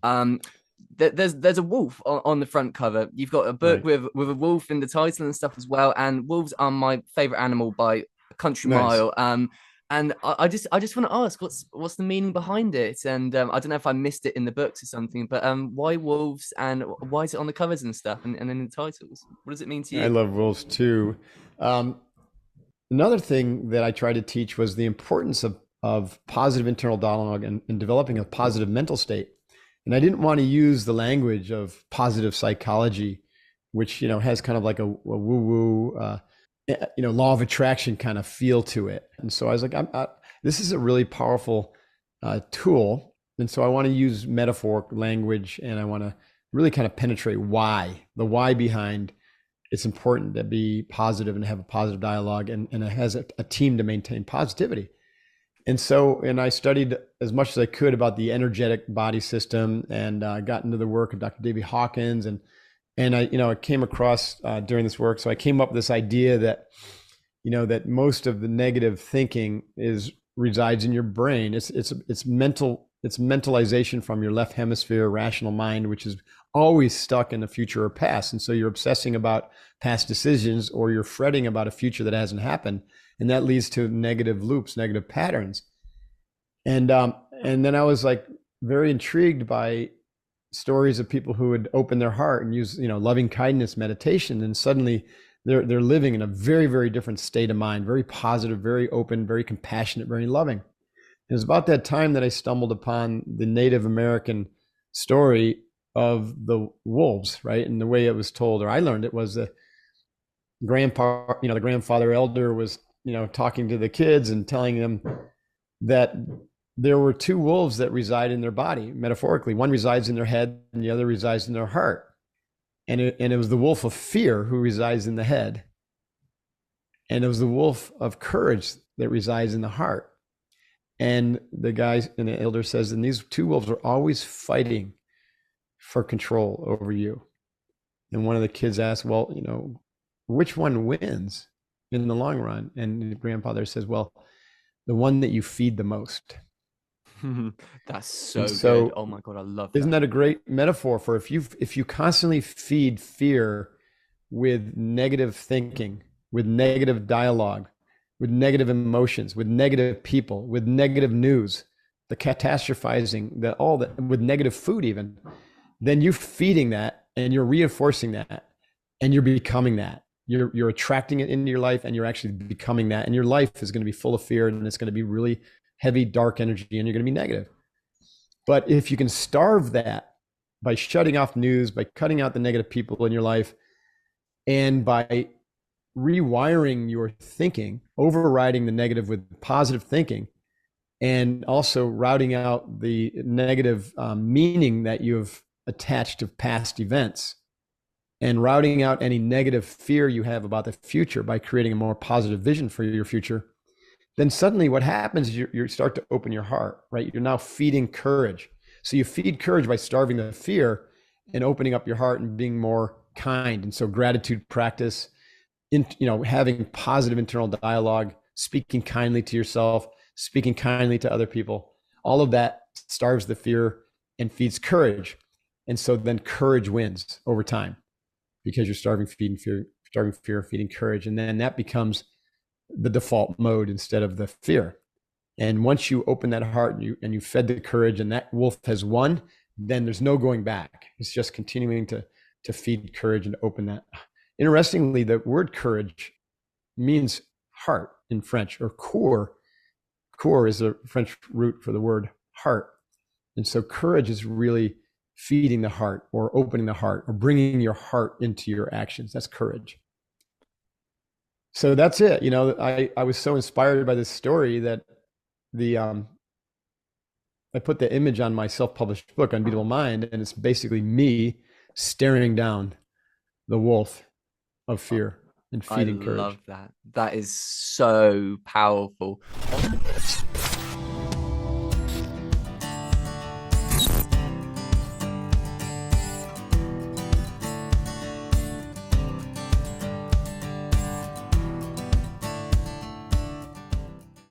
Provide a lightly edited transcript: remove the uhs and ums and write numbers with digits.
There's a wolf on the front cover. You've got a book Right. with a wolf in the title and stuff as well. And wolves are my favorite animal by a country Nice. mile. And I just want to ask what's the meaning behind it? And I don't know if I missed it in the books or something, but why wolves and why is it on the covers and stuff and in the titles? What does it mean to I you? love wolves too. Um, Another thing that I tried to teach was the importance of positive internal dialogue and developing a positive mental state. And I didn't want to use the language of positive psychology, which has kind of like a woo-woo, law of attraction kind of feel to it. And so I was like, this is a really powerful tool. And so I want to use metaphoric language, and I want to really kind of penetrate the why behind it's important to be positive and have a positive dialogue, and it has a team to maintain positivity. And I studied as much as I could about the energetic body system, and got into the work of Dr. David Hawkins, and I came across during this work. So I came up with this idea that that most of the negative thinking resides in your brain. It's mental. It's mentalization from your left hemisphere, rational mind, which is always stuck in the future or past. And so you're obsessing about past decisions, or you're fretting about a future that hasn't happened. And that leads to negative loops, negative patterns. And then I was like very intrigued by stories of people who would open their heart and use, loving kindness meditation. And suddenly they're living in a very, very different state of mind, very positive, very open, very compassionate, very loving. It was about that time that I stumbled upon the Native American story of the wolves, right? And the way it was told, or I learned it, was the grandpa, the grandfather elder was, talking to the kids and telling them that there were two wolves that reside in their body, metaphorically. One resides in their head and the other resides in their heart. And it was the wolf of fear who resides in the head. And it was the wolf of courage that resides in the heart. And the guy and the elder says, and these two wolves are always fighting for control over you. And one of the kids asked, well, which one wins in the long run? And the grandfather says, well, the one that you feed the most. That's And so good. so Oh my God, I love isn't that. that a great metaphor for if you constantly feed fear with negative thinking, with negative dialogue, with negative emotions, with negative people, with negative news, the catastrophizing, with negative food even, then you're feeding that and you're reinforcing that and you're becoming that. You're attracting it into your life, and you're actually becoming that. And your life is going to be full of fear, and it's going to be really heavy, dark energy, and you're going to be negative. But if you can starve that by shutting off news, by cutting out the negative people in your life, and by rewiring your thinking, overriding the negative with positive thinking, and also routing out the negative meaning that you've attached to past events, and routing out any negative fear you have about the future by creating a more positive vision for your future, then suddenly what happens is you start to open your heart, right? You're now feeding courage. So you feed courage by starving the fear and opening up your heart and being more kind. And so gratitude practice, having positive internal dialogue, speaking kindly to yourself, speaking kindly to other people, all of that starves the fear and feeds courage. And so then courage wins over time, because you're starving fear, feeding courage. And then that becomes the default mode instead of the fear. And once you open that heart and you fed the courage, and that wolf has won, then there's no going back. It's just continuing to feed courage and open that. Interestingly, the word courage means heart in French, or core. Core is a French root for the word heart. And so courage is really feeding the heart, or opening the heart, or bringing your heart into your actions. That's courage. So that's it. I was so inspired by this story that I put the image on my self-published book, Unbeatable Mind, and it's basically me staring down the wolf of fear and I feeding love courage. that. That is so powerful.